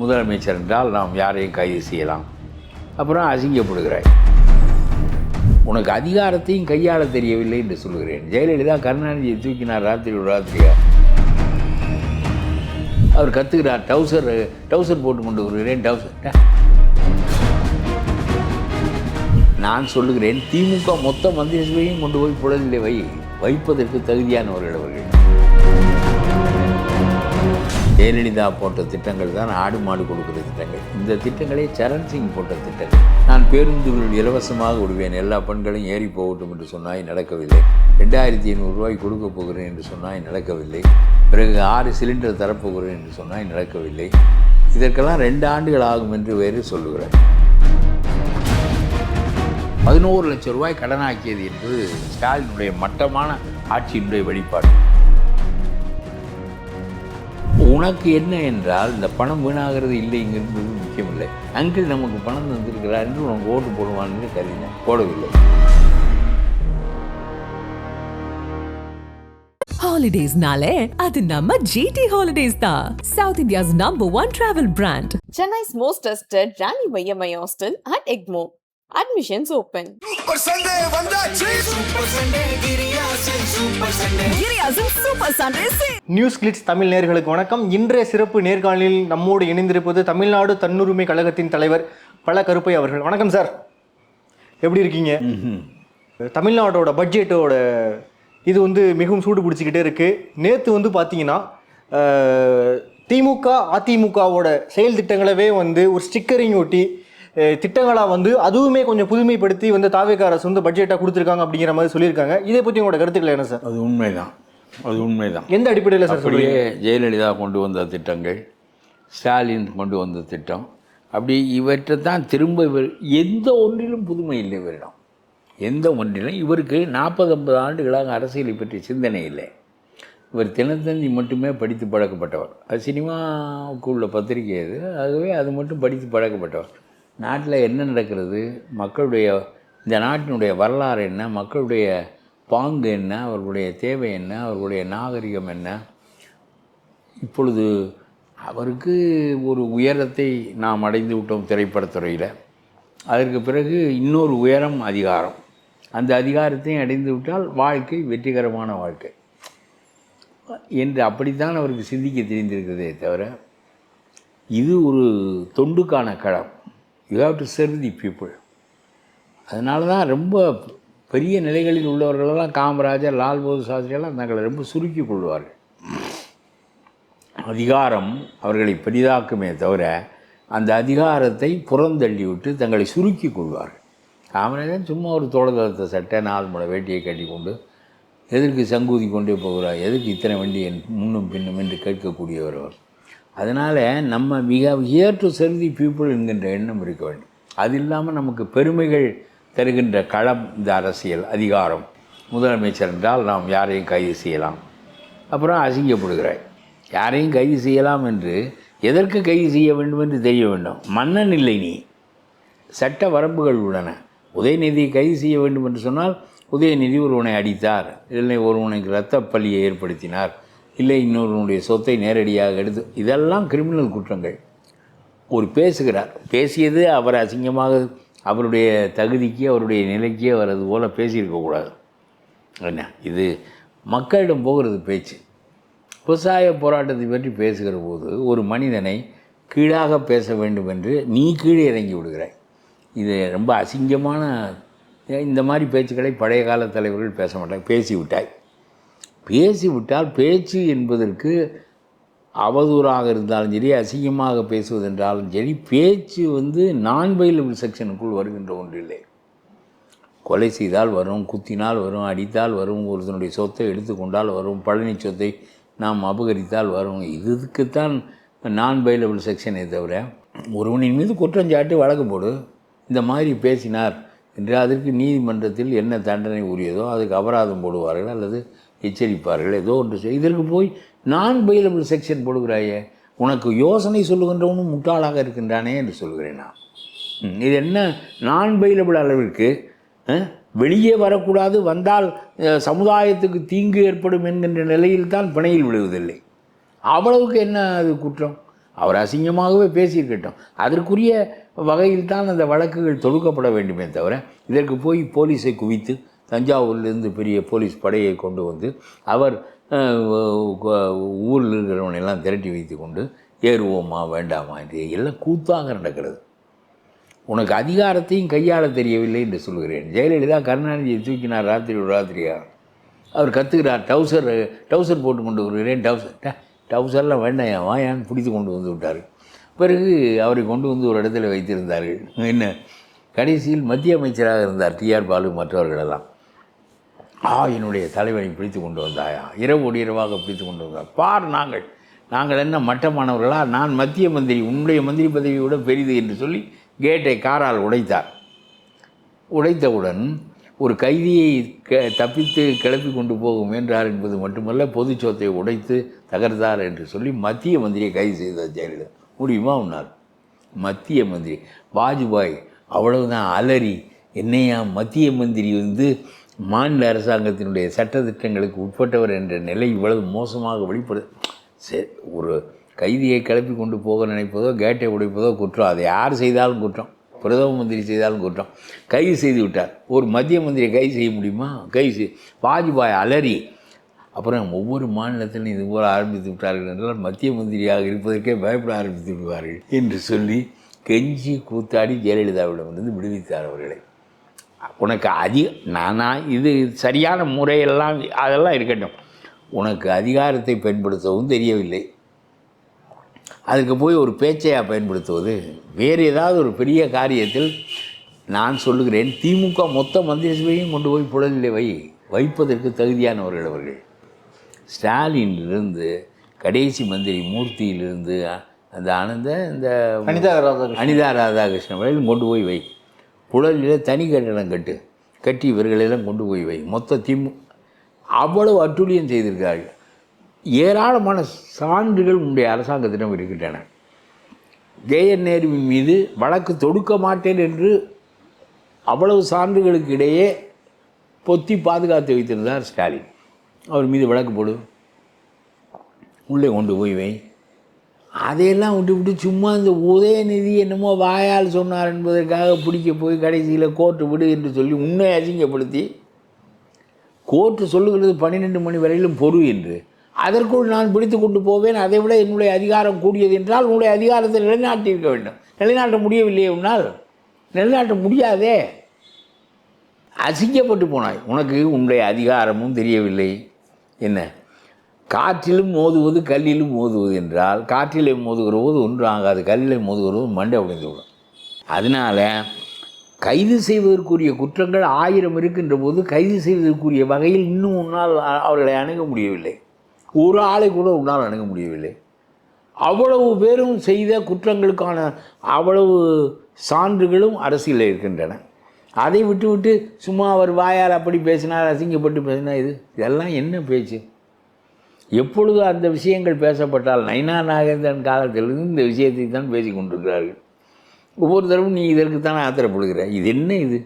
முதலமைச்சர் என்றால் நாம் யாரையும் கைது செய்யலாம். அப்புறம் அசிங்கப்படுகிறாய். உனக்கு அதிகாரத்தையும் கையாள தெரியவில்லை என்று சொல்கிறேன். ஜெயலலிதா கருணாநிதியை தூக்கினார் ராத்திரியா. அவர் கத்துக்கிறார், டவுசர் போட்டு கொண்டு வருகிறேன். நான் சொல்லுகிறேன், திமுக மொத்த மந்திரி சபையும் கொண்டு போய் புழலிலே வைப்பதற்கு தகுதியானவர்கள் அவர்கள். ஜெயலலிதா போட்ட திட்டங்கள் தான் ஆடு மாடு கொடுக்குற திட்டங்கள். இந்த திட்டங்களே சரண் சிங் போட்ட திட்டங்கள். நான் பேருந்துகள் இலவசமாக விடுவேன், எல்லா பெண்களையும் ஏறி போகட்டும் என்று சொன்னாய், நடக்கவில்லை. 2500 ரூபாய் கொடுக்க போகிறேன் என்று சொன்னாய், நடக்கவில்லை. பிறகு 6 சிலிண்டர் தரப்போகிறேன் என்று சொன்னாய், நடக்கவில்லை. இதற்கெல்லாம் 2 ஆண்டுகள் ஆகும் என்று வேறு சொல்லுகிறேன். 11 லட்சம் ரூபாய் கடனாக்கியது என்பது ஸ்டாலினுடைய மட்டமான ஆட்சியினுடைய வெளிப்பாடு. உனக்கு என்ன என்றால் இந்த பணம் வீணாகிறது இல்லைங்கிறது முக்கியமில்லை. அங்கிள் நமக்கு பணம் தந்திருக்கிறார் என்று உனக்கு ஓட்டு போடுவான்னு கருதினேன், போடவில்லை. Holidays-nale, adu namma GT Holidays da. South India's #1 travel brand. Chennai's most trusted Rani Vayyamai Hostel at Egmore. Admissions open. Super Sunday vandachi. Super Sunday Giriyasin Super Sunday. Giriyasin Super Sunday. News glitz Tamil நேயர்களுக்கு வணக்கம். இன்றைய சிறப்பு நேர்காணலில் நம்மோடு இணைந்திருப்பது தமிழ்நாடு தன்னுரிமை கழகத்தின் தலைவர் பல கருப்பை அவர்கள். வணக்கம் சார், எப்படி இருக்கீங்க? தமிழ்நாடோட பட்ஜெட்டோட இது மிகவும் சூடு பிடிச்சிக்கிட்டே இருக்குது. நேற்று பார்த்தீங்கன்னா திமுக அதிமுகவோட செயல் திட்டங்களவே ஒரு ஸ்டிக்கரிங் ஒட்டி திட்டங்களாக அதுவுமே கொஞ்சம் புதுமைப்படுத்தி தாவேகா அரசு பட்ஜெட்டாக கொடுத்துருக்காங்க அப்படிங்கிற மாதிரி சொல்லியிருக்காங்க. இதை பற்றி உங்களோட கருத்துக்கள் என்ன சார்? அது உண்மைதான். எந்த அடிப்படையில் சார் அப்படியே ஜெயலலிதா கொண்டு வந்த திட்டங்கள், ஸ்டாலின் கொண்டு வந்த திட்டம், அப்படி இவற்றை தான் திரும்ப எந்த ஒன்றிலும் புதுமை இல்லை இவரிடம். எந்த ஒன்றிலும் இவருக்கு 40-50 ஆண்டுகளாக அரசியலை பற்றி சிந்தனை இல்லை. இவர் தினத்தந்தி மட்டுமே படித்து பழக்கப்பட்டவர். அது சினிமாவுக்குள்ள பத்திரிகை அது, ஆகவே அது மட்டும் படித்து பழக்கப்பட்டவர். நாட்டில் என்ன நடக்கிறது, மக்களுடைய இந்த நாட்டினுடைய வரலாறு என்ன, மக்களுடைய பாங்கு என்ன, அவர்களுடைய தேவை என்ன, அவர்களுடைய நாகரிகம் என்ன. இப்பொழுது அவருக்கு ஒரு உயரத்தை நாம் அடைந்து விட்டோம் திரைப்படத்துறையில். அதற்கு பிறகு இன்னொரு உயரம் அதிகாரம். அந்த அதிகாரத்தையும் அடைந்து விட்டால் வாழ்க்கை வெற்றிகரமான வாழ்க்கை என்று அப்படித்தான் அவருக்கு சிந்திக்க தெரிந்திருக்கிறதே தவிர, இது ஒரு தொண்டுக்கான களம். You have to serve the people. அதனால தான் ரொம்ப பெரிய நிலைகளில் உள்ளவர்களெல்லாம் காமராஜர், லால் பகதூர் சாஸ்திரியெல்லாம் தங்களை ரொம்ப சுருக்கி கொள்வார்கள். அதிகாரம் அவர்களை பெரிதாக்குமே தவிர அந்த அதிகாரத்தை புறந்தள்ளிவிட்டு தங்களை சுருக்கி கொள்வார்கள். காமராஜர் சும்மா ஒரு தோளதளத்தை சட்டை 4 முழ வேட்டியை கட்டி கொண்டு எதற்கு சங்கூதி கொண்டே போகிறார், எதற்கு இத்தனை வண்டி முன்னும் பின்னும் என்று கேட்கக்கூடியவர் அவர். அதனால் நம்ம here to serve the people என்கின்ற எண்ணம் இருக்க வேண்டும். அது இல்லாமல் நமக்கு பெருமைகள் தருகின்ற களம் இந்த அரசியல் அதிகாரம். முதலமைச்சர் என்றால் நாம் யாரையும் கைது செய்யலாம். அப்புறம் அசிங்கப்படுகிறாய். யாரையும் கைது செய்யலாம் என்று எதற்கு கைது செய்ய வேண்டும் என்று தெரிய வேண்டும். மன்னன் இல்லை நீ, சட்ட வரம்புகள் உள்ளன. உதயநிதியை கைது செய்ய வேண்டும் என்று சொன்னால் உதயநிதி ஒருவனை அடித்தார், இல்லை ஒருவனுக்கு இரத்த பலியை ஏற்படுத்தினார், இல்லை இன்னொருவனுடைய சொத்தை நேரடியாக எடுத்து, இதெல்லாம் கிரிமினல் குற்றங்கள். ஒரு பேசுகிறார், பேசியது அவர் அசிங்கமாக அவருடைய தகுதிக்கு அவருடைய நிலைக்கு அவர் அது போல் பேசியிருக்கக்கூடாது. என்ன இது மக்களிடம் போகிறது பேச்சு. விவசாய போராட்டத்தை பற்றி பேசுகிற போது ஒரு மனிதனை கீழாக பேச வேண்டும் என்று நீ கீழே இறங்கி விடுகிறாய். இது ரொம்ப அசிங்கமான இந்த மாதிரி பேச்சுக்களை பழைய கால தலைவர்கள் பேச மாட்டாங்க. பேசிவிட்டால் பேச்சு என்பதற்கு அவதூறாக இருந்தாலும் சரி, அசிங்கமாக பேசுவதென்றாலும் சரி, பேச்சு நான் பைலபிள் செக்ஷனுக்குள் வருகின்ற ஒன்றில்லை. கொலை செய்தால் வரும், குத்தினால் வரும், அடித்தால் வரும், ஒருத்தனுடைய சொத்தை எடுத்துக்கொண்டால் வரும், பழனி சொத்தை நாம் அபகரித்தால் வரும். இதுக்குத்தான் நான் பைலபிள் செக்ஷனை தவிர ஒருவனின் மீது குற்றஞ்சாட்டு வழக்கு போடு, இந்த மாதிரி பேசினார் என்று அதற்கு நீதிமன்றத்தில் என்ன தண்டனை உரியதோ அதுக்கு அபராதம் போடுவார்கள் அல்லது எச்சரிப்பார்கள், ஏதோ ஒன்று. இதற்கு போய் நான் பைலபிள் செக்ஷன் போடுகிறாயே, உனக்கு யோசனை சொல்லுகின்றவனும் முட்டாளாக இருக்கின்றானே என்று சொல்கிறேன் நான். இது என்ன நான் பைலபிள் அளவிற்கு வெளியே வரக்கூடாது, வந்தால் சமுதாயத்துக்கு தீங்கு ஏற்படும் என்கின்ற நிலையில் தான் பிணையில் விழுவதில்லை. அவ்வளவுக்கு என்ன அது குற்றம்? அவர் அசிங்கமாகவே பேசியிருக்கட்டும். அதற்குரிய வகையில் தான் அந்த வழக்குகள் தொடுக்கப்பட வேண்டுமே தவிர இதற்கு போய் போலீஸை குவித்து தஞ்சாவூரிலிருந்து பெரிய போலீஸ் படையை கொண்டு வந்து அவர் ஊரில் இருக்கிறவனையெல்லாம் திரட்டி வைத்து கொண்டு ஏறுவோமா வேண்டாமா என்று எல்லாம் கூத்தாக நடக்கிறது. உனக்கு அதிகாரத்தையும் கையாள தெரியவில்லை என்று சொல்கிறேன். ஜெயலலிதா கருணாநிதியை தூக்கினார் ராத்திரியாக. அவர் கற்றுக்கிறார், டவுசர் போட்டு கொண்டு வருகிறேன், டவுசர்லாம் வேண்டாம் வாயான்னு பிடித்து கொண்டு வந்து விட்டார். பிறகு அவரை கொண்டு வந்து ஒரு இடத்துல வைத்திருந்தார்கள். என்ன கடைசியில் மத்திய அமைச்சராக இருந்தார் டிஆர் பாலு மற்றவர்களெல்லாம். என்னுடைய தலைவனை பிடித்து கொண்டு வந்தாயா, இரவாக பிடித்து கொண்டு வந்தார். பார் நாங்கள் என்ன மட்டமானவர்களா, நான் மத்திய மந்திரி, உன்னுடைய மந்திரி பதவியை விட பெரிது என்று சொல்லி கேட்டை காரால் உடைத்தார். உடைத்தவுடன் ஒரு கைதியை தப்பித்து கிளப்பி கொண்டு போக முயன்றார் என்பது மட்டுமல்ல, பொது சொத்தை உடைத்து தகர்த்தார் என்று சொல்லி மத்திய மந்திரியை கைது செய்தார் ஜெயலலிதா. முடியுமா உன்னார்? மத்திய மந்திரி வாஜ்பாய் அவ்வளவுதான் அலறி, என்னையா மத்திய மந்திரி மாநில அரசாங்கத்தினுடைய சட்டத்திட்டங்களுக்கு உட்பட்டவர் என்ற நிலை இவ்வளவு மோசமாக வெளிப்படு. சரி, ஒரு கைதியை கிளப்பி கொண்டு போக நினைப்பதோ கேட்டை உடைப்பதோ குற்றம், அதை யார் செய்தாலும் குற்றம், பிரதம மந்திரி செய்தாலும் குற்றம். கைது செய்து விட்டார். ஒரு மத்திய மந்திரியை கைது செய்ய முடியுமா? வாஜ்பாய் அலறி, அப்புறம் ஒவ்வொரு மாநிலத்திலும் இது போல் ஆரம்பித்து விட்டார்கள் என்றால் மத்திய மந்திரியாக இருப்பதற்கே பயப்பட ஆரம்பித்து விடுவார்கள் என்று சொல்லி கெஞ்சி கூத்தாடி ஜெயலலிதாவிடம் விடுவித்தார் அவர்களை. உனக்கு இது சரியான முறையெல்லாம் அதெல்லாம் இருக்கட்டும், உனக்கு அதிகாரத்தை பயன்படுத்தவும் தெரியவில்லை, அதுக்கு போய் ஒரு பேச்சையாக பயன்படுத்துவது. வேறு ஏதாவது ஒரு பெரிய காரியத்தில் நான் சொல்லுகிறேன், திமுக மொத்த மந்திரி சபையும் கொண்டு போய் புழலில் வைப்பதற்கு தகுதியானவர்கள் அவர்கள். ஸ்டாலினிலிருந்து கடைசி மந்திரி மூர்த்தியிலிருந்து அந்த அனிதா ராதாகிருஷ்ணன் வரையிலும் கொண்டு போய் வை. புழலில் தனி கட்டடம் கட்டி இவர்களெல்லாம் கொண்டு போய் வை. மொத்த அவ்வளவு அட்டூழியம் செய்திருக்கிறார்கள். ஏராளமான சான்றுகள் உன்னுடைய அரசாங்கத்திடம் இருக்கின்றன. ஜெயன் நேருவின் மீது வழக்கு தொடுக்க மாட்டேன் என்று அவ்வளவு சான்றுகளுக்கு இடையே பொத்தி பாதுகாத்து வைத்திருந்தார் ஸ்டாலின். அவர் மீது வழக்கு போடு, உள்ளே கொண்டு போய் வை. அதையெல்லாம் விட்டு சும்மா இந்த உதயநிதி என்னமோ வாயால் சொன்னார் என்பதற்காக பிடிக்க போய் கடைசியில் கோர்ட்டு விடு என்று சொல்லி உன்னை அசிங்கப்படுத்தி, கோர்ட்டு சொல்லுகிறது 12 மணி வரையிலும் பொறு என்று, அதற்குள் நான் பிடித்து கொண்டு போவேன், அதை விட என்னுடைய அதிகாரம் கூடியது என்றால் உன்னுடைய அதிகாரத்தை நிலைநாட்டியிருக்க வேண்டும். நிலைநாட்ட முடியவில்லையே உன்னால்? நிலைநாட்ட முடியாதே, அசிங்கப்பட்டு போனாய். உனக்கு உன்னுடைய அதிகாரமும் தெரியவில்லை. என்ன காற்றிலும் மோதுவது கல்லிலும் மோதுவது என்றால், காற்றிலே மோதுகிற போது ஒன்றும் ஆகாது, கல்லிலே மோதுகிற போது மண்டை உடைந்து விடும். அதனால் கைது செய்வதற்குரிய குற்றங்கள் 1000 இருக்கின்ற போது கைது செய்வதற்குரிய வகையில் இன்னும் உன்னால் அவர்களை அணுக முடியவில்லை. ஒரு ஆளை கூட உன்னால் அணுக முடியவில்லை. அவ்வளவு பேரும் செய்த குற்றங்களுக்கான அவ்வளவு சான்றுகளும் அரசியலில் இருக்கின்றன. அதை விட்டு சும்மா அவர் வாயால் அப்படி பேசினார், அசிங்கப்பட்டு பேசினார், இதெல்லாம் என்ன பேச்சு? எப்பொழுது அந்த விஷயங்கள் பேசப்பட்டால் நைனா நாகேந்திரன் காலத்திலிருந்து இந்த விஷயத்தை தான் பேசி கொண்டிருக்கிறார்கள். ஒவ்வொரு தடவும் நீ இதற்குத்தானே ஆத்திரப்படுகிற. இது என்ன? இது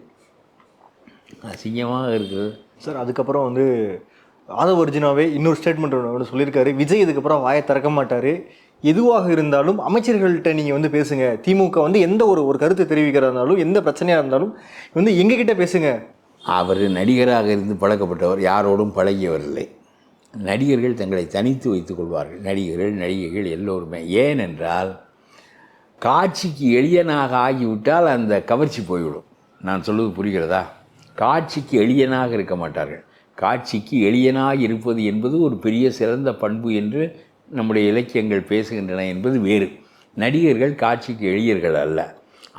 அசிங்கமாக இருக்குது சார். அதுக்கப்புறம் ஆதவ அர்ஜுனாவே இன்னொரு ஸ்டேட்மெண்ட் ஒன்று சொல்லியிருக்காரு, விஜய் இதுக்கப்புறம் வாயை திறக்க மாட்டார், எதுவாக இருந்தாலும் அமைச்சர்கள்ட்ட நீங்கள் பேசுங்க, திமுக எந்த ஒரு கருத்தை தெரிவிக்கிறதா இருந்தாலும், எந்த பிரச்சனையாக இருந்தாலும் எங்ககிட்ட பேசுங்க. அவர் நடிகராக இருந்து பழக்கப்பட்டவர், யாரோடும் பழகியவர் இல்லை. நடிகர்கள் தங்களை தனித்து வைத்துக் கொள்வார்கள், நடிகர்கள் நடிகைகள் எல்லோருமே. ஏனென்றால் காட்சிக்கு எளியனாக ஆகிவிட்டால் அந்த கவர்ச்சி போய்விடும். நான் சொல்வது புரிகிறதா? காட்சிக்கு எளியனாக இருக்க மாட்டார்கள். காட்சிக்கு எளியனாக இருப்பது என்பது ஒரு பெரிய சிறந்த பண்பு என்று நம்முடைய இலக்கியங்கள் பேசுகின்றன என்பது வேறு. நடிகர்கள் காட்சிக்கு எளியர்கள் அல்ல.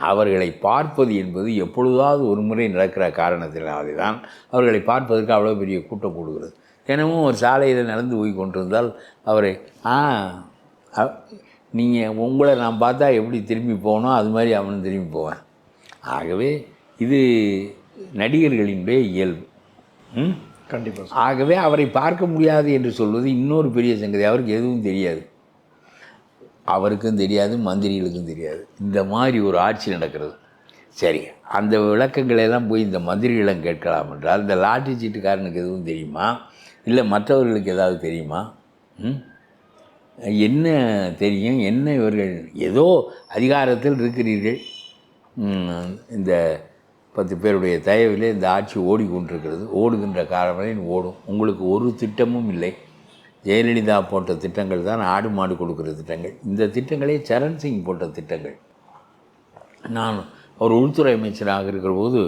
அவர்களை பார்ப்பது என்பது எப்பொழுதாவது ஒரு முறை நடக்கிற காரணத்தினாலே தான் அவர்களை பார்ப்பதற்கு அவ்வளோ பெரிய கூட்டம் கூடுகிறது. தினமும் ஒரு சாலையில் நடந்து போய் கொண்டிருந்தால் அவரை நீங்கள் உங்களை நான் பார்த்தா எப்படி திரும்பி போகணும் அது மாதிரி அவனும் திரும்பி போவேன். ஆகவே இது நடிகர்களினுடைய இயல்பு. கண்டிப்பாக. ஆகவே அவரை பார்க்க முடியாது என்று சொல்வது இன்னொரு பெரிய சங்கதி. அவருக்கு எதுவும் தெரியாது, அவருக்கும் தெரியாது, மந்திரிகளுக்கும் தெரியாது. இந்த மாதிரி ஒரு ஆட்சி நடக்கிறது. சரி, அந்த விளக்கங்களெல்லாம் போய் இந்த மந்திரிகளிடம் கேட்கலாம் என்றால், இந்த லாட்டரி சீட்டுக்காரனுக்கு எதுவும் தெரியுமா, இல்லை மற்றவர்களுக்கு ஏதாவது தெரியுமா? என்ன தெரியும், என்ன இவர்கள் ஏதோ அதிகாரத்தில் இருக்கிறீர்கள், இந்த 10 பேருடைய தயவிலே இந்த ஆட்சி ஓடிக்கொண்டிருக்கிறது, ஓடுகின்ற காரணம் ஓடும், உங்களுக்கு ஒரு திட்டமும் இல்லை. ஜெயலலிதா போட்ட திட்டங்கள் தான் ஆடு மாடு கொடுக்குற திட்டங்கள். இந்த திட்டங்களே சரண் சிங் போட்ட திட்டங்கள். நான் அவர் உள்துறை அமைச்சராக இருக்கிற போது,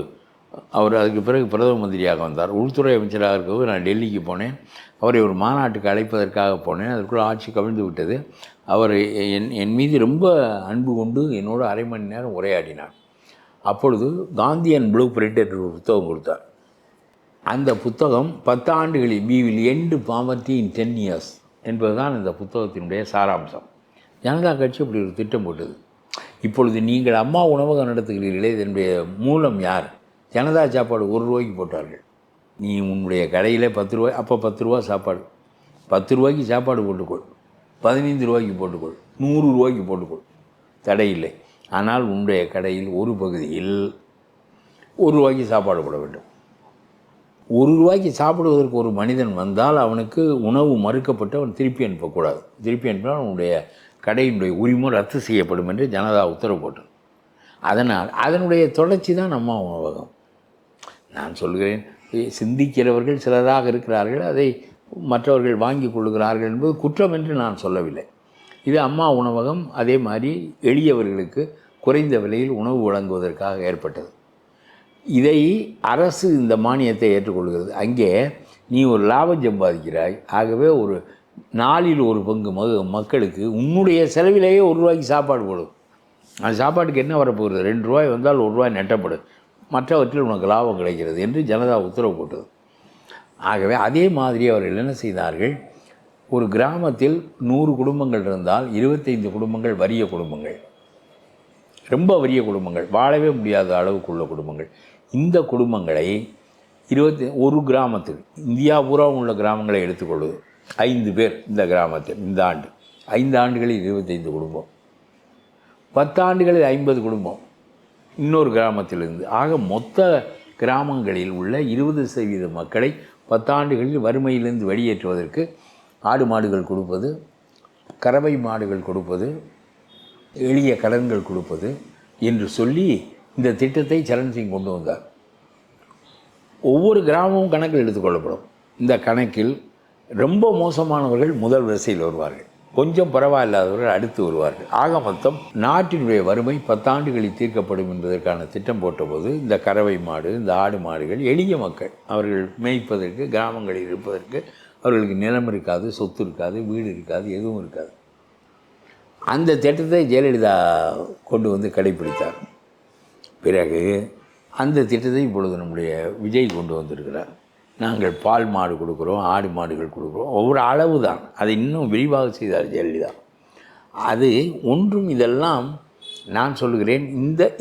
அவர் அதுக்கு பிறகு பிரதம மந்திரியாக வந்தார். உள்துறை அமைச்சராக இருக்கிறபோது நான் டெல்லிக்கு போனேன். அவரை ஒரு மாநாட்டுக்கு அழைப்பதற்காக போனேன். அதற்குள்ள ஆட்சி கவிழ்ந்து விட்டது. அவர் என் மீது ரொம்ப அன்பு கொண்டு என்னோடு அரை மணி நேரம் உரையாடினார். அப்பொழுது காந்தி அண்ட் ப்ளூ பிரிண்ட் என்ற ஒரு புத்தகம் கொடுத்தார். அந்த புத்தகம் 10 ஆண்டுகளில் we will end poverty in 10 years என்பதுதான் இந்த புத்தகத்தினுடைய சாராம்சம். ஜனதா கட்சி அப்படி ஒரு திட்டம் போட்டது. இப்பொழுது நீங்கள் அம்மா உணவகம் நடத்துகிறீர்களே, இதனுடைய மூலம் யார்? ஜனதா சாப்பாடு 1 ரூபாய்க்கு போட்டார்கள். நீ உன்னுடைய கடையில் 10 ரூபாய், அப்போ 10 ரூபா சாப்பாடு, 10 ரூபாய்க்கு சாப்பாடு போட்டுக்கொள், 15 ரூபாய்க்கு போட்டுக்கொள், 100 ரூபாய்க்கு போட்டுக்கொள், தடையில்லை. ஆனால் உன்னுடைய கடையில் ஒரு பகுதியில் 1 ரூபாய்க்கு சாப்பாடு போட வேண்டும். 1 ரூபாய்க்கு சாப்பிடுவதற்கு ஒரு மனிதன் வந்தால் அவனுக்கு உணவு மறுக்கப்பட்டு அவன் திருப்பி அனுப்பக்கூடாது. திருப்பி அனுப்பினால் அவனுடைய கடையினுடைய உரிமை ரத்து செய்யப்படும் என்று ஜனதா உத்தரவு போட்டது. அதனால் அதனுடைய தொடர்ச்சி தான் அம்மா உணவகம். நான் சொல்கிறேன், சிந்திக்கிறவர்கள் சிலராக இருக்கிறார்கள், அதை மற்றவர்கள் வாங்கி கொள்கிறார்கள் என்பது குற்றம் என்று நான் சொல்லவில்லை. இது அம்மா உணவகம் அதே மாதிரி எளியவர்களுக்கு குறைந்த விலையில் உணவு வழங்குவதற்காக ஏற்பட்டது. இதை அரசு இந்த மானியத்தை ஏற்றுக்கொள்கிறது. அங்கே நீ ஒரு லாபம் சம்பாதிக்கிறாய், ஆகவே ஒரு 4 1 பங்கு மக்களுக்கு உன்னுடைய செலவிலேயே 1 ரூபாய்க்கு சாப்பாடு போடும். அந்த சாப்பாட்டுக்கு என்ன வரப்போகிறது? 2 ரூபாய் வந்தால் 1 ரூபாய் நெட்டப்படும், மற்றவற்றில் உனக்கு லாபம் கிடைக்கிறது என்று ஜனதா உத்தரவு போட்டது. ஆகவே அதே மாதிரி அவர்கள் என்ன செய்தார்கள், ஒரு கிராமத்தில் 100 குடும்பங்கள் இருந்தால் 25 குடும்பங்கள் வறிய குடும்பங்கள், ரொம்ப வறிய குடும்பங்கள், வாழவே முடியாத அளவுக்குள்ள குடும்பங்கள். இந்த குடும்பங்களை ஒரு கிராமத்தில், இந்தியா பூரா உள்ள கிராமங்களை எடுத்துக்கொள்வது, 5 பேர் இந்த கிராமத்தில், இந்த ஆண்டு 5 ஆண்டுகளில் 25 குடும்பம், 10 ஆண்டுகளில் 50 குடும்பம் இன்னொரு கிராமத்திலிருந்து. ஆக மொத்த கிராமங்களில் உள்ள 20% மக்களை 10 ஆண்டுகளில் வறுமையிலிருந்து வெளியேற்றுவதற்கு ஆடு மாடுகள் கொடுப்பது, கறவை மாடுகள் கொடுப்பது, எளிய கடன்கள் கொடுப்பது என்று சொல்லி இந்த திட்டத்தை சரண் சிங் கொண்டு வந்தார். ஒவ்வொரு கிராமமும் கணக்கில் எடுத்துக்கொள்ளப்படும். இந்த கணக்கில் ரொம்ப மோசமானவர்கள் முதல் வரிசையில் வருவார்கள், கொஞ்சம் பரவாயில்லாதவர்கள் அடுத்து வருவார்கள். ஆக மொத்தம் நாட்டினுடைய வறுமை 10 ஆண்டுகளில் தீர்க்கப்படும் என்பதற்கான திட்டம் போட்டபோது இந்த கறவை மாடு, இந்த ஆடு மாடுகள் எளிய மக்கள், அவர்கள் மேய்ப்பதற்கு, கிராமங்களில் இருப்பதற்கு அவர்களுக்கு நிலம் இருக்காது, சொத்து இருக்காது, வீடு இருக்காது, எதுவும் இருக்காது. அந்த திட்டத்தை ஜெயலலிதா கொண்டு வந்து கடைப்பிடித்தார். பிறகு அந்த திட்டத்தை இப்பொழுது நம்முடைய விஜய் கொண்டு வந்திருக்கிறார். நாங்கள் பால் மாடு கொடுக்குறோம், ஆடு மாடுகள் கொடுக்குறோம், ஒவ்வொரு அளவு தான். அதை இன்னும் விரிவாக செய்தார் ஜெயலலிதா. அது ஒன்றும் இதெல்லாம் நான் சொல்கிறேன்,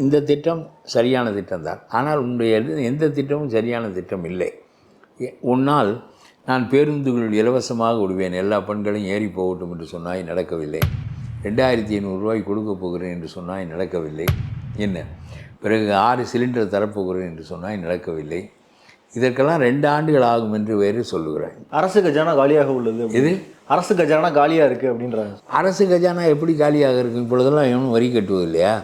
இந்த திட்டம் சரியான திட்டம்தான். ஆனால் உன்னுடைய எந்த திட்டமும் சரியான திட்டம் இல்லை. உன்னால் நான் பேருந்துகள் இலவசமாக விடுவேன், எல்லா பெண்களையும் ஏறி போகட்டும் என்று சொன்னாய், நடக்கவில்லை. 2500 ரூபாய் கொடுக்க போகிறேன் என்று சொன்னாய், நடக்கவில்லை. என்ன பிறகு 6 சிலிண்டர் தரப்போகிறேன் என்று சொன்னாய், நடக்கவில்லை. இதற்கெல்லாம் 2 ஆண்டுகள் ஆகும் என்று வேறு சொல்லுகிறாய். அரசு கஜானா காலியாக உள்ளது. இது அரசு கஜானா காலியாக இருக்குது அப்படின்றாங்க. அரசு கஜானா எப்படி காலியாக இருக்குது? இப்பொழுதெல்லாம் எவனும் வரி கட்டுவது இல்லையா?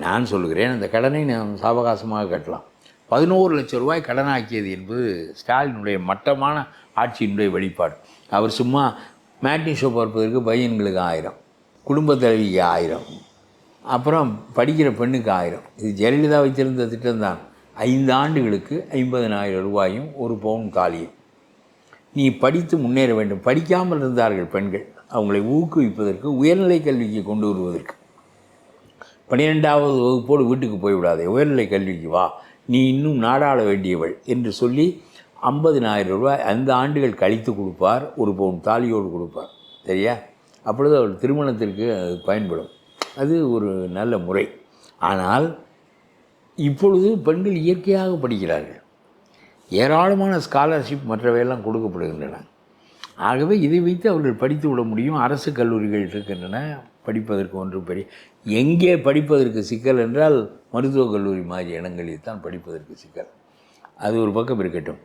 நான் சொல்கிறேன், அந்த கடனை நாம் சாவகாசமாக கட்டலாம். 11 லட்சம் ரூபாய் கடனாக்கியது என்பது ஸ்டாலினுடைய மட்டமான ஆட்சியினுடைய வெளிப்பாடு. அவர் சும்மா மேட்னி ஷோ பார்ப்பதற்கு பையன்களுக்கு 1000, குடும்ப தலைவிக்கு 1000, அப்புறம் படிக்கிற பெண்ணுக்கு 1000. இது ஜெயலலிதா வைத்திருந்த திட்டம்தான். 5 ஆண்டுகளுக்கு 50,000 ரூபாயும் 1 பவுன் தாலியும். நீ படித்து முன்னேற வேண்டும். படிக்காமல் இருந்தார்கள் பெண்கள், அவங்களை ஊக்குவிப்பதற்கு, உயர்நிலை கல்விக்கு கொண்டு வருவதற்கு. 12வது வகுப்போடு வீட்டுக்கு போய்விடாதே, உயர்நிலை கல்விக்கு வா, நீ இன்னும் நாடாள வேண்டியவள் என்று சொல்லி 50,000 ரூபாய் 5 ஆண்டுகள் கழித்து கொடுப்பார், 1 பவுன் தாலியோடு கொடுப்பார். சரியா? அப்பொழுது அவள் திருமணத்திற்கு அது பயன்படும். அது ஒரு நல்ல முறை. ஆனால் இப்பொழுது பெண்கள் இயற்கையாக படிக்கிறார்கள், ஏராளமான ஸ்காலர்ஷிப் மற்றவையெல்லாம் கொடுக்கப்படுகின்றன. ஆகவே இதை வைத்து அவர்கள் படித்து விட முடியும். அரசு கல்லூரிகள் இருக்கின்றன, படிப்பதற்கு ஒன்றும் பெரிய. எங்கே படிப்பதற்கு சிக்கல் என்றால் மருத்துவக் கல்லூரி மாதிரி இடங்களில் தான் படிப்பதற்கு சிக்கல். அது ஒரு பக்கம் இருக்கட்டும்.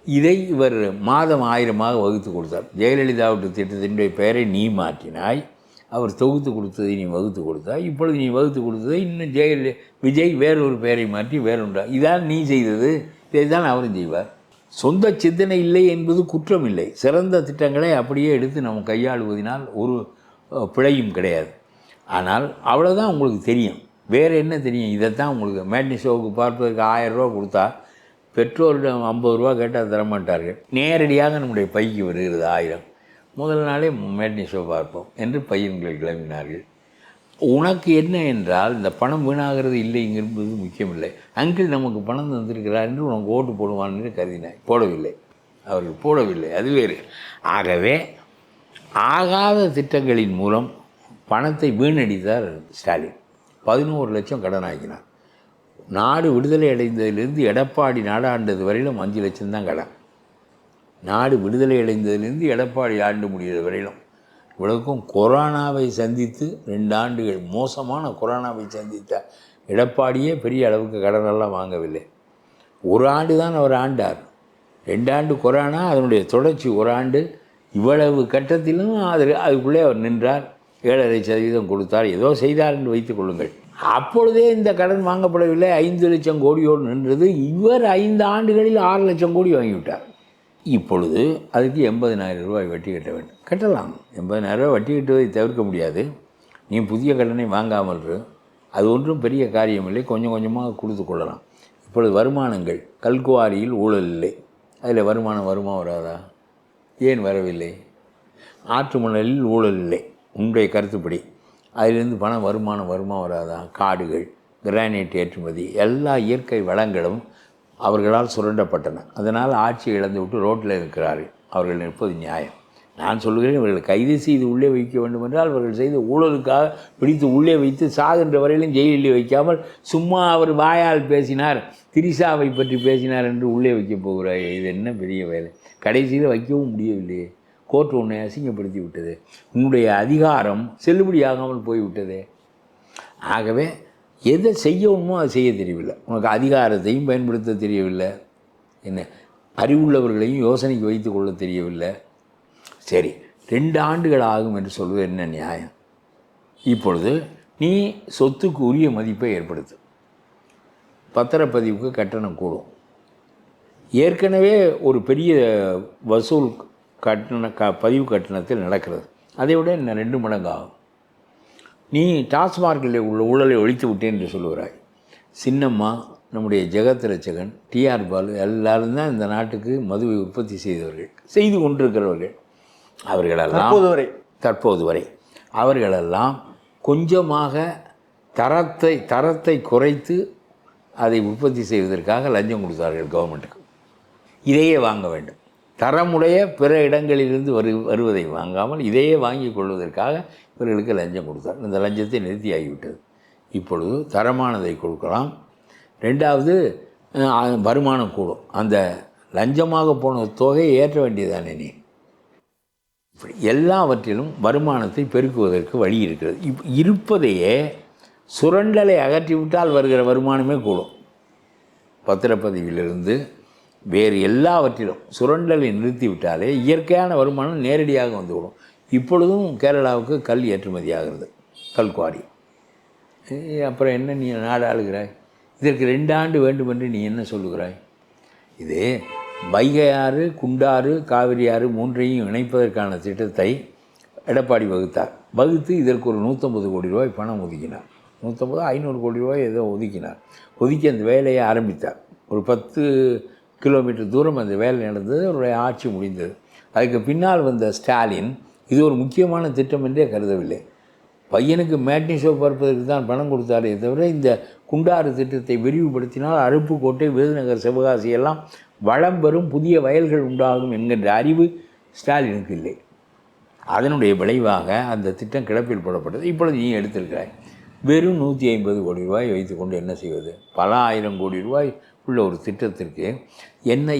இதை இவர் மாதம் 1000 வகுத்து கொடுத்தார். ஜெயலலிதாவுடைய திட்டத்தினுடைய பெயரை நீ மாற்றினாய், அவர் தொகுத்து கொடுத்ததை நீ வகுத்து கொடுத்தாய். இப்பொழுது நீ வகுத்து கொடுத்ததை இன்னும் விஜய் வேறொரு பெயரை மாற்றி வேறொன்றா. இதான் நீ செய்தது, இதை தான் அவரும் செய்வார். சொந்த சிந்தனை இல்லை என்பது குற்றம் இல்லை. சிறந்த திட்டங்களை அப்படியே எடுத்து நம்ம கையாளுவதனால் ஒரு பிழையும் கிடையாது. ஆனால் அவ்வளோதான் உங்களுக்கு தெரியும். வேறு என்ன தெரியும்? இதைத்தான் உங்களுக்கு மேட்னி ஷோவுக்கு பார்ப்பதற்கு 1000 ரூபா கொடுத்தா பெட்ரோலிடம் 50 ரூபா கேட்டால் தரமாட்டார்கள். நேரடியாக நம்முடைய பைக்கு வருகிறது 1000. முதல் நாளே மேட்னி ஷோ பார்ப்போம் என்று பையன்கள் கிளம்பினார்கள். உனக்கு என்ன என்றால் இந்த பணம் வீணாகிறது இல்லைங்கிறது முக்கியமில்லை. அங்கிள் நமக்கு பணம் தந்திருக்கிறார் என்று உனக்கு ஓட்டு போடுவான் என்று கருதினாய். போடவில்லை, அவர்கள் போடவில்லை, அது வேறு. ஆகவே ஆகாத திட்டங்களின் மூலம் பணத்தை வீணடித்தார் ஸ்டாலின். 11 லட்சம் கடன் ஆக்கினார். நாடு விடுதலை அடைந்ததிலிருந்து எடப்பாடி நாடாண்டது வரையிலும் 5 லட்சம் தான் கடன். நாடு விடுதலை அடைந்ததிலிருந்து எடப்பாடி ஆண்டு முடிகிற வரையிலும். இவ்வளவுக்கும் கொரோனாவை சந்தித்து 2 ஆண்டுகள் மோசமான கொரோனாவை சந்தித்த எடப்பாடியே பெரிய அளவுக்கு கடனெல்லாம் வாங்கவில்லை. 1 ஆண்டு தான் அவர் ஆண்டார். 2 ஆண்டு கொரோனா, அதனுடைய தொடர்ச்சி 1 ஆண்டு. இவ்வளவு கட்டத்திலும் அதுக்குள்ளே அவர் நின்றார். 7.5% கொடுத்தார், ஏதோ செய்தார் என்று வைத்துக் கொள்ளுங்கள். அப்பொழுதே இந்த கடன் வாங்கப்படவில்லை. 5 லட்சம் கோடியோடு நின்றது. இவர் 5 ஆண்டுகளில் 6 லட்சம் கோடி வாங்கிவிட்டார். இப்பொழுது அதுக்கு 80,000 ரூபாய் வட்டி கட்ட வேண்டும். கட்டலாம். 80,000 ரூபாய் வட்டி கட்டுவதை தவிர்க்க முடியாது. நீ புதிய கடனை வாங்காமல் இரு. அது ஒன்றும் பெரிய காரியமில்லை. கொஞ்சம் கொஞ்சமாக கொடுத்து கொள்ளலாம். இப்பொழுது வருமானங்கள், கல்குவாரியில் ஊழல் இல்லை, அதில் வருமானம் வருமா வராதா? ஏன் வரவில்லை? ஆற்று மணலில் ஊழல் இல்லை, உன்னுடைய கருத்துப்படி அதிலிருந்து பணம் வருமானம் வருமா வராதா? காடுகள், கிரானைட் ஏற்றுமதி, எல்லா இயற்கை வளங்களும் அவர்களால் சுரண்டப்பட்டன. அதனால் ஆட்சி இழந்து விட்டு ரோட்டில் இருக்கிறார்கள். அவர்கள் நிற்பது நியாயம். நான் சொல்லுகிறேன், இவர்கள் கைது செய்து உள்ளே வைக்க வேண்டும் என்றால் அவர்கள் செய்த ஊழலுக்காக பிடித்து உள்ளே வைத்து சாகின்ற வரையிலும் ஜெயிலில் வைக்காமல் சும்மா அவர் வாயால் பேசினார், திரிசாவை பற்றி பேசினார் என்று உள்ளே வைக்க போகிறாய். இது என்ன பெரிய வேலை? கடைசியில் வைக்கவும் முடியவில்லையே. கோர்ட் உன்னை அசிங்கப்படுத்தி விட்டது. உன்னுடைய அதிகாரம் செல்லுபடியாகாமல் போய்விட்டதே. ஆகவே எதை செய்யணுமோ அதை செய்ய தெரியவில்லை. உனக்கு அதிகாரத்தையும் பயன்படுத்த தெரியவில்லை. என்ன அறிவுள்ளவர்களையும் யோசனைக்கு வைத்து கொள்ள தெரியவில்லை. சரி, 2 ஆண்டுகள் ஆகும் என்று சொல்வது என்ன நியாயம்? இப்பொழுது நீ சொத்துக்கு உரிய மதிப்பை ஏற்படுத்து. பத்திரப்பதிவுக்கு கட்டணம் கூடும். ஏற்கனவே ஒரு பெரிய வசூல் பதிவு கட்டணத்தில் நடக்கிறது. அதை விட இன்னும் 2 மடங்கு ஆகும். நீ டாஸ்மார்க்கில் உள்ள ஊழலை ஒழித்து விட்டேன் என்று சொல்லுகிறாய். சின்னம்மா, நம்முடைய ஜெகத் ரட்சகன், டிஆர் பாலு எல்லாரும் தான் இந்த நாட்டுக்கு மதுவை உற்பத்தி செய்தவர்கள், செய்து கொண்டிருக்கிறவர்கள். அவர்களெல்லாம் தற்போது வரை அவர்களெல்லாம் கொஞ்சமாக தரத்தை குறைத்து அதை உற்பத்தி செய்வதற்காக லஞ்சம் கொடுத்தார்கள் கவர்மெண்ட்டுக்கு. இதையே வாங்க வேண்டும். தரமுடைய பிற இடங்களிலிருந்து வருவதை வாங்காமல் இதையே வாங்கி கொள்வதற்காக இவர்களுக்கு லஞ்சம் கொடுத்தார். இந்த லஞ்சத்தை நிறுத்தியாகிவிட்டது. இப்பொழுது தரமானதை கொடுக்கலாம். 2வது வருமானம் கூடும். அந்த லஞ்சமாக போன தொகையை ஏற்ற வேண்டியதானே நீ. இப்படி எல்லாவற்றிலும் வருமானத்தை பெருக்குவதற்கு வழி இருக்கிறது. இருப்பதையே சுரண்டலை அகற்றிவிட்டால் வருகிற வருமானமே கூடும். பத்திரப்பதிவிலிருந்து வேறு எல்லாவற்றிலும் சுரண்டலை நிறுத்திவிட்டாலே இயற்கையான வருமானம் நேரடியாக வந்துவிடும். இப்பொழுதும் கேரளாவுக்கு கல் ஏற்றுமதி ஆகிறது, கல்குவாரி. அப்புறம் என்ன நீ நாடு ஆளுகிறாய்? இதற்கு 2 ஆண்டு வேண்டும் என்று நீ என்ன சொல்லுகிறாய்? இது வைகை ஆறு, குண்டாறு, காவிரி ஆறு 3ஐயும் இணைப்பதற்கான திட்டத்தை எடப்பாடி வகுத்து இதற்கு ஒரு 150 கோடி ரூபாய் பணம் ஒதுக்கினார். 500 கோடி ரூபாய் ஏதோ ஒதுக்கினார். ஒதுக்கி அந்த வேலையை ஆரம்பித்தார். ஒரு 10 கிலோமீட்டர் தூரம் அந்த வேலை நடந்தது. அவருடைய ஆட்சி முடிந்தது. அதுக்கு பின்னால் வந்த ஸ்டாலின் இது ஒரு முக்கியமான திட்டம் என்றே கருதவில்லை. பையனுக்கு மேட்னி ஷோ பார்ப்பதற்கு தான் பணம் கொடுத்தாரே தவிர இந்த குண்டாறு திட்டத்தை விரிவுபடுத்தினால் அருப்புக்கோட்டை, விருதுநகர், சிவகாசி எல்லாம் வளம் பெறும், புதிய வயல்கள் உண்டாகும் என்கின்ற அறிவு ஸ்டாலினுக்கு இல்லை. அதனுடைய விளைவாக அந்த திட்டம் கிடப்பில் போடப்பட்டது. இப்பொழுது நீ எடுத்திருக்கிறாய். வெறும் 150 கோடி ரூபாய் வைத்துக்கொண்டு என்ன செய்வது? பல 1000 கோடி ரூபாய் உள்ள ஒரு திட்டத்திற்கு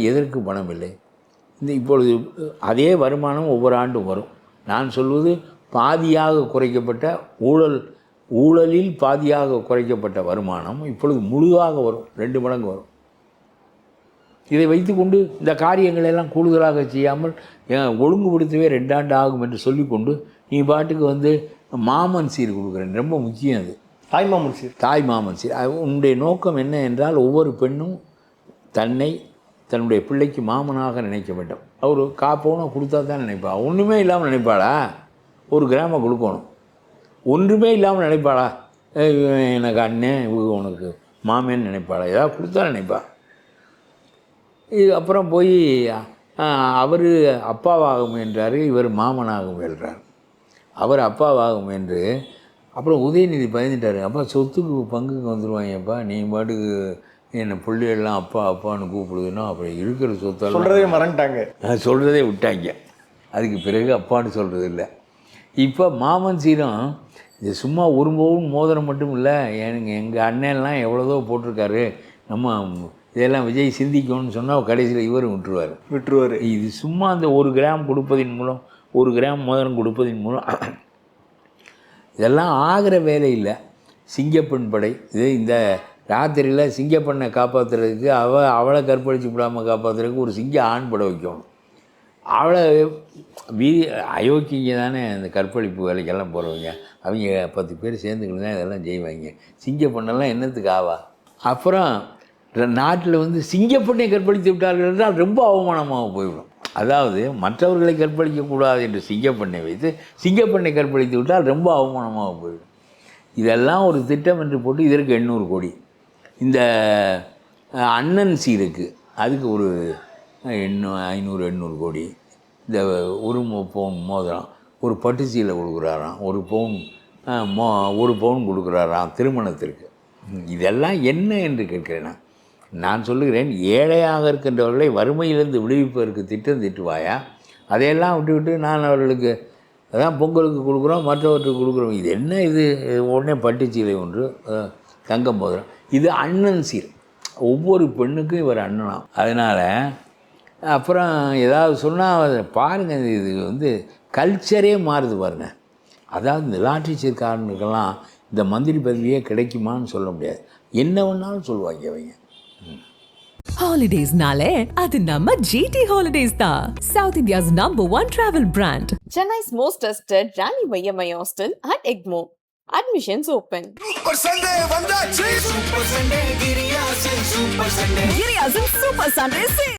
எதற்கு பணம் இல்லை? இப்பொழுது அதே வருமானம் ஒவ்வொரு ஆண்டும் வரும். நான் சொல்வது பாதியாக குறைக்கப்பட்ட ஊழலில் பாதியாக குறைக்கப்பட்ட வருமானம் இப்பொழுது முழுதாக வரும். 2 மடங்கு வரும். இதை வைத்துக்கொண்டு இந்த காரியங்களை எல்லாம் கூடுதலாக செய்யாமல் ஒழுங்குபடுத்தவே 2 ஆண்டு ஆகும் என்று சொல்லிக்கொண்டு நீ பாட்டுக்கு வந்து மாமன் சீர் கொடுக்குறேன். ரொம்ப முக்கியம் அது, தாய்மாமன் சீர். தாய் மாமன் சீர். உன்னுடைய நோக்கம் என்ன என்றால் ஒவ்வொரு பெண்ணும் தன்னை தன்னுடைய பிள்ளைக்கு மாமனாக நினைக்க வேண்டும். அவர் காப்போனா கொடுத்தா தான் நினைப்பா. ஒன்றுமே இல்லாமல் நினைப்பாளா? 1 கிராமம் கொடுக்கணும். ஒன்றுமே இல்லாமல் நினைப்பாளா? எனக்கு அண்ணன் உனக்கு மாமேன்னு நினைப்பாளா? ஏதாவது கொடுத்தா நினைப்பா. இது அப்புறம் போய் அவர் அப்பாவாக முயன்றார், இவர் மாமனாக முயல்றார். அவர் அப்பாவாக முயன்று அப்புறம் உதயநிதி பயந்துட்டார். அப்பா சொத்துக்கு பங்குக்கு வந்துடுவாங்கப்பா, நீ பாட்டுக்கு என்னை பிள்ளைகள்லாம் அப்பா அப்பான்னு கூப்பிடுதுன்னா அப்புறம் இருக்கிற சொத்தெல்லாம் சொல்கிறதே மறந்துட்டாங்க, சொல்கிறதே விட்டாங்க. அதுக்கு பிறகு அப்பான்னு சொல்கிறது இல்லை. இப்போ மாமன் சீரம் இது சும்மா ஒரு பவுன் மோதிரம் மட்டும் இல்லை, எங்கள் அண்ணன்லாம் எவ்வளோதோ போட்டிருக்காரு, நம்ம இதெல்லாம் விஜய் சிந்திக்கணும்னு சொன்னால் கடைசியில் இவரும் விட்டுருவார். இது சும்மா அந்த 1 கிராம் கொடுப்பதின் மூலம், 1 கிராம் மோதிரம் கொடுப்பதின் மூலம் இதெல்லாம் ஆகிற வேலை இல்லை. சிங்கப்பெண் படை இது இந்த ராத்திரியில் சிங்கப்பெண்ணை காப்பாற்றுறதுக்கு அவளை கற்பழிச்சு விடாமல் காப்பாற்றுறதுக்கு ஒரு சிங்க ஆண் படை வைக்கணும். அவளை அயோக்கியங்க தானே அந்த கற்பழிப்பு வேலைக்கெல்லாம் போகிறவங்க. அவங்க 10 பேர் சேர்ந்துக்கிட்டு தான் இதெல்லாம் செய்வாங்க. சிங்கப்பெண்ணெல்லாம் என்னத்துக்கு ஆவா? அப்புறம் நாட்டில் வந்து சிங்கப்பெண்ணை கற்பழித்து விட்டார்கள் என்றால் ரொம்ப அவமானமாக போய்விடும். அதாவது மற்றவர்களை கற்பழிக்கக்கூடாது என்று சிங்கப்பெண்ணை வைத்து சிங்கப்பெண்ணை கற்பழித்து விட்டால் ரொம்ப அவமானமாக போய்விடும். இதெல்லாம் ஒரு திட்டம் என்று போட்டு இதற்கு 800 கோடி. இந்த அண்ணன் சீருக்கு அதுக்கு ஒரு 500-800 கோடி. இந்த 1 பவுன் மோதிரம், ஒரு பட்டு சீலை கொடுக்குறாராம், 1 பவுன் கொடுக்குறாராம் திருமணத்திற்கு. இதெல்லாம் என்ன என்று கேட்கிறேன். நான் சொல்லுகிறேன், ஏழையாக இருக்கின்றவர்களை வறுமையிலிருந்து விடுவிப்பதற்கு திட்டம் திட்டுவாயா? அதையெல்லாம் விட்டு நான் அவர்களுக்கு அதான் பொங்கலுக்கு கொடுக்குறோம், மற்றவற்றுக்கு கொடுக்குறோம். இது என்ன இது? உடனே பட்டுச்சீலை ஒன்று, தங்கம் மோதிரம். இது அண்ணன் சீர். ஒவ்வொரு பெண்ணுக்கும் இவர் அண்ணனாம். அதனால் அப்புறம் ஏதாவது சொன்னால் பாருங்கள், இது வந்து கல்ச்சரே மாறுது பாருங்கள். அதாவது இந்த லாட்ரி சீர்காரனுக்கெல்லாம் இந்த மந்திரி பதவியே கிடைக்குமான்னு சொல்ல முடியாது. என்ன வேணாலும் சொல்லுவாங்க அவங்க. Holidays-nale, அது நம்ம GT Holidays தான். South India's #1 travel brand. Chennai's most trusted Rani Vayyamai Hostel at Egmore. Admissions open. Super Sunday வந்தாச்சு, super Sunday Giriya's, super Sunday Giriya's Super Sunday sale.